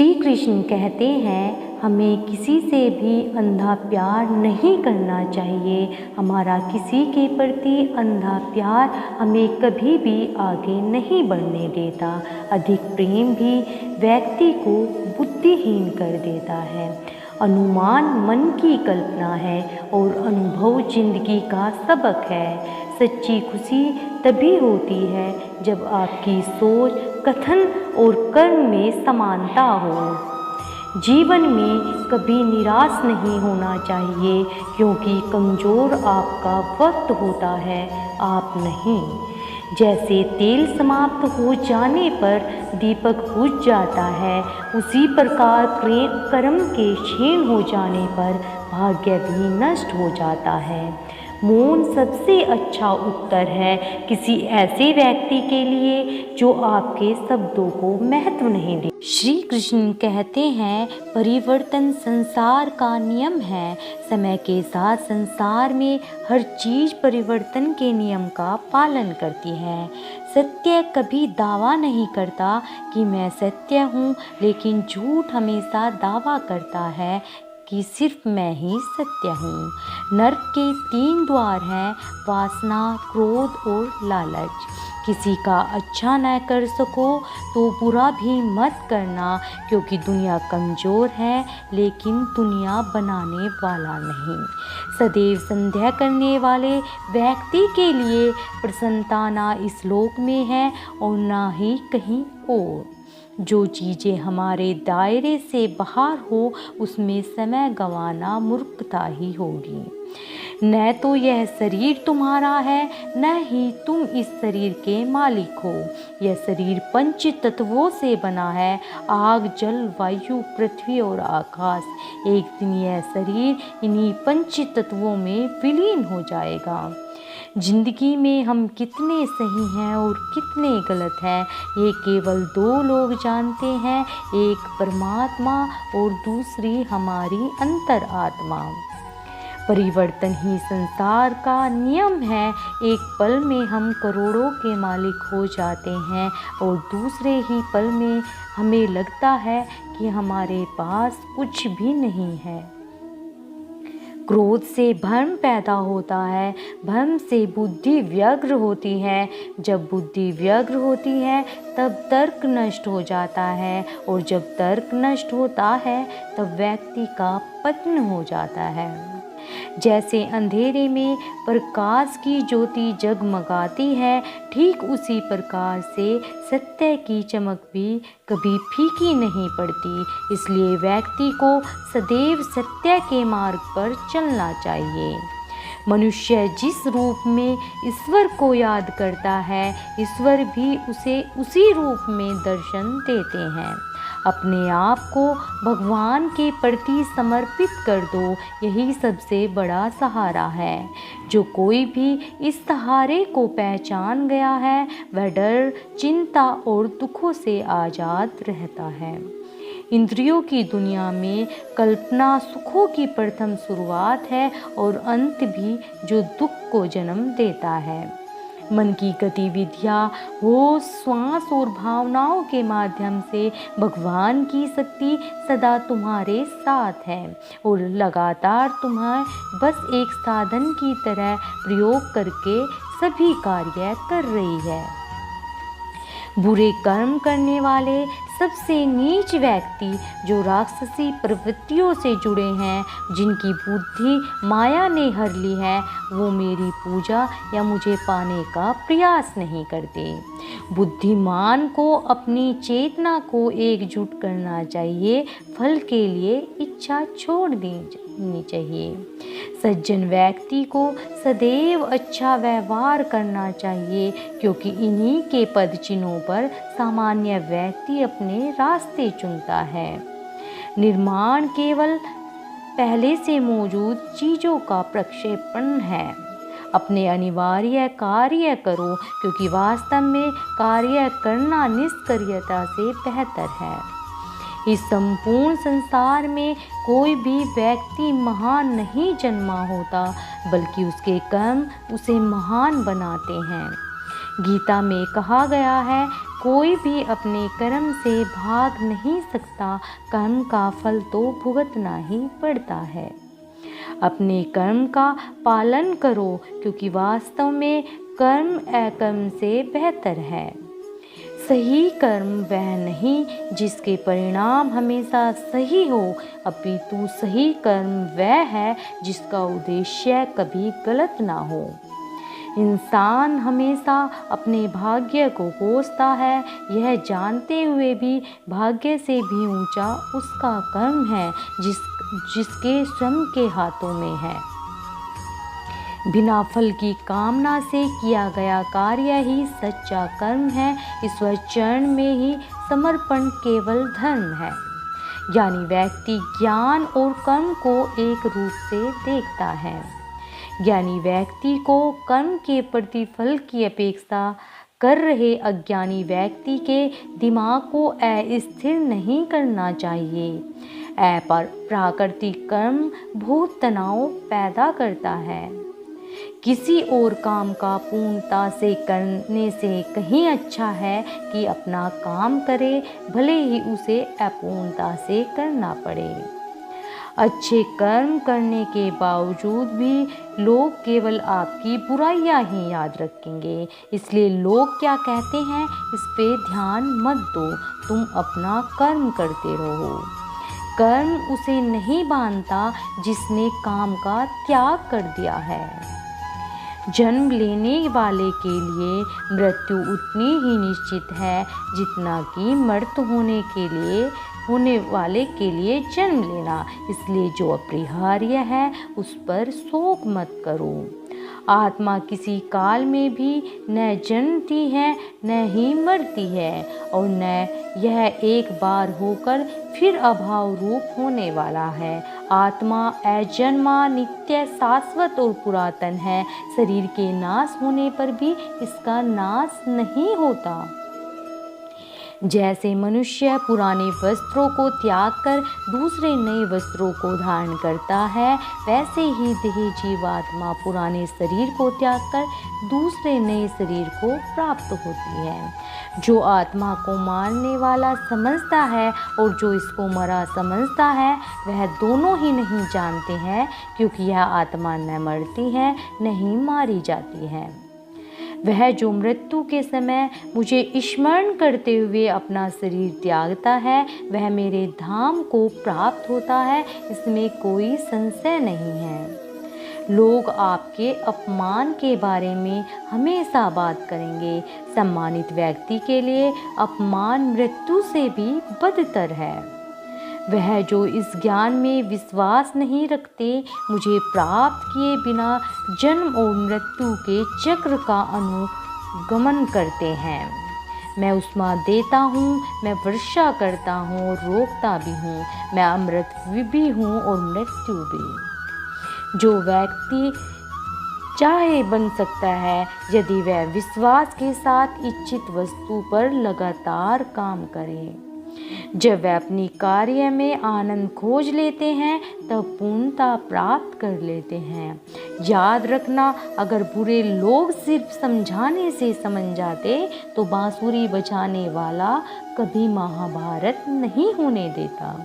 श्री कृष्ण कहते हैं हमें किसी से भी अंधा प्यार नहीं करना चाहिए। हमारा किसी के प्रति अंधा प्यार हमें कभी भी आगे नहीं बढ़ने देता। अधिक प्रेम भी व्यक्ति को बुद्धिहीन कर देता है। अनुमान मन की कल्पना है और अनुभव जिंदगी का सबक है। सच्ची खुशी तभी होती है जब आपकी सोच, कथन और कर्म में समानता हो। जीवन में कभी निराश नहीं होना चाहिए, क्योंकि कमज़ोर आपका वक्त होता है, आप नहीं। जैसे तेल समाप्त हो जाने पर दीपक बुझ जाता है, उसी प्रकार कर्म के क्षीण हो जाने पर भाग्य भी नष्ट हो जाता है। मौन सबसे अच्छा उत्तर है किसी ऐसे व्यक्ति के लिए जो आपके शब्दों को महत्व नहीं दे। श्री कृष्ण कहते हैं परिवर्तन संसार का नियम है। समय के साथ संसार में हर चीज़ परिवर्तन के नियम का पालन करती है। सत्य कभी दावा नहीं करता कि मैं सत्य हूँ, लेकिन झूठ हमेशा दावा करता है कि सिर्फ मैं ही सत्य हूँ। नरक के 3 द्वार हैं, वासना, क्रोध और लालच। किसी का अच्छा न कर सको तो बुरा भी मत करना, क्योंकि दुनिया कमज़ोर है लेकिन दुनिया बनाने वाला नहीं। सदैव संदेह करने वाले व्यक्ति के लिए प्रसन्नता ना इस लोक में है और ना ही कहीं और। जो चीज़ें हमारे दायरे से बाहर हो उसमें समय गंवाना मूर्खता ही होगी। न तो यह शरीर तुम्हारा है, न ही तुम इस शरीर के मालिक हो। यह शरीर 5 तत्वों से बना है, आग, जल, वायु, पृथ्वी और आकाश। एक दिन यह शरीर इन्हीं 5 तत्वों में विलीन हो जाएगा। जिंदगी में हम कितने सही हैं और कितने गलत हैं, ये केवल 2 लोग जानते हैं, एक परमात्मा और दूसरी हमारी अंतरात्मा। परिवर्तन ही संसार का नियम है। एक पल में हम करोड़ों के मालिक हो जाते हैं और दूसरे ही पल में हमें लगता है कि हमारे पास कुछ भी नहीं है। क्रोध से भ्रम पैदा होता है, भ्रम से बुद्धि व्यग्र होती है। जब बुद्धि व्यग्र होती है तब तर्क नष्ट हो जाता है, और जब तर्क नष्ट होता है तब व्यक्ति का पतन हो जाता है। जैसे अंधेरे में प्रकाश की ज्योति जगमगाती है, ठीक उसी प्रकार से सत्य की चमक भी कभी फीकी नहीं पड़ती। इसलिए व्यक्ति को सदैव सत्य के मार्ग पर चलना चाहिए। मनुष्य जिस रूप में ईश्वर को याद करता है, ईश्वर भी उसे उसी रूप में दर्शन देते हैं। अपने आप को भगवान के प्रति समर्पित कर दो, यही सबसे बड़ा सहारा है। जो कोई भी इस सहारे को पहचान गया है, वह डर, चिंता और दुखों से आज़ाद रहता है। इंद्रियों की दुनिया में कल्पना सुखों की प्रथम शुरुआत है और अंत भी, जो दुख को जन्म देता है। मन की गतिविधियाँ होश, श्वास और भावनाओं के माध्यम से भगवान की शक्ति सदा तुम्हारे साथ है और लगातार तुम्हें बस एक साधन की तरह प्रयोग करके सभी कार्य कर रही है। बुरे कर्म करने वाले सबसे नीच व्यक्ति जो राक्षसी प्रवृत्तियों से जुड़े हैं, जिनकी बुद्धि माया ने हर ली है, वो मेरी पूजा या मुझे पाने का प्रयास नहीं करते। बुद्धिमान को अपनी चेतना को एकजुट करना चाहिए, फल के लिए इच्छा छोड़ देनी चाहिए। सज्जन व्यक्ति को सदैव अच्छा व्यवहार करना चाहिए, क्योंकि इन्हीं के पद चिन्हों पर सामान्य व्यक्ति अपने रास्ते चुनता है। निर्माण केवल पहले से मौजूद चीज़ों का प्रक्षेपण है। अपने अनिवार्य कार्य करो, क्योंकि वास्तव में कार्य करना निष्क्रियता से बेहतर है। इस संपूर्ण संसार में कोई भी व्यक्ति महान नहीं जन्मा होता, बल्कि उसके कर्म उसे महान बनाते हैं। गीता में कहा गया है, कोई भी अपने कर्म से भाग नहीं सकता, कर्म का फल तो भुगतना ही पड़ता है। अपने कर्म का पालन करो, क्योंकि वास्तव में कर्म अकर्म से बेहतर है। सही कर्म वह नहीं जिसके परिणाम हमेशा सही हो, अपितु सही कर्म वह है जिसका उद्देश्य कभी गलत ना हो। इंसान हमेशा अपने भाग्य को कोसता है, यह जानते हुए भी भाग्य से भी ऊंचा उसका कर्म है जिसके स्वयं के हाथों में है। बिना फल की कामना से किया गया कार्य ही सच्चा कर्म है। ईश्वर चरण में ही समर्पण केवल धर्म है। ज्ञानी व्यक्ति ज्ञान और कर्म को एक रूप से देखता है। ज्ञानी व्यक्ति को कर्म के प्रतिफल की अपेक्षा कर रहे अज्ञानी व्यक्ति के दिमाग को अस्थिर नहीं करना चाहिए। प्राकृतिक कर्म बहुत तनाव पैदा करता है। किसी और काम का पूर्णता से करने से कहीं अच्छा है कि अपना काम करे, भले ही उसे अपूर्णता से करना पड़े। अच्छे कर्म करने के बावजूद भी लोग केवल आपकी बुराइयां ही याद रखेंगे। इसलिए लोग क्या कहते हैं, इस पे ध्यान मत दो, तुम अपना कर्म करते रहो। कर्म उसे नहीं बांधता जिसने काम का त्याग कर दिया है। जन्म लेने वाले के लिए मृत्यु उतनी ही निश्चित है जितना कि मर्त होने वाले के लिए जन्म लेना। इसलिए जो अपरिहार्य है उस पर शोक मत करो। आत्मा किसी काल में भी न जन्मती है न ही मरती है, और न यह एक बार होकर फिर अभाव रूप होने वाला है। आत्मा अजन्मा, नित्य, शाश्वत और पुरातन है। शरीर के नाश होने पर भी इसका नाश नहीं होता। जैसे मनुष्य पुराने वस्त्रों को त्याग कर दूसरे नए वस्त्रों को धारण करता है, वैसे ही देही जीवात्मा पुराने शरीर को त्याग कर दूसरे नए शरीर को प्राप्त होती है। जो आत्मा को मारने वाला समझता है और जो इसको मरा समझता है, वह दोनों ही नहीं जानते हैं, क्योंकि यह आत्मा न मरती है न ही मारी जाती है। वह जो मृत्यु के समय मुझे स्मरण करते हुए अपना शरीर त्यागता है, वह मेरे धाम को प्राप्त होता है, इसमें कोई संशय नहीं है। लोग आपके अपमान के बारे में हमेशा बात करेंगे। सम्मानित व्यक्ति के लिए अपमान मृत्यु से भी बदतर है। वह जो इस ज्ञान में विश्वास नहीं रखते, मुझे प्राप्त किए बिना जन्म और मृत्यु के चक्र का अनुगमन करते हैं। मैं उष्मा देता हूँ, मैं वर्षा करता हूँ और रोकता भी हूँ, मैं अमृत भी हूँ और मृत्यु भी। जो व्यक्ति चाहे बन सकता है, यदि वह विश्वास के साथ इच्छित वस्तु पर लगातार काम करे। जब वह अपनी कार्य में आनंद खोज लेते हैं, तब पूर्णता प्राप्त कर लेते हैं। याद रखना, अगर बुरे लोग सिर्फ समझाने से समझ जाते तो बांसुरी बजाने वाला कभी महाभारत नहीं होने देता।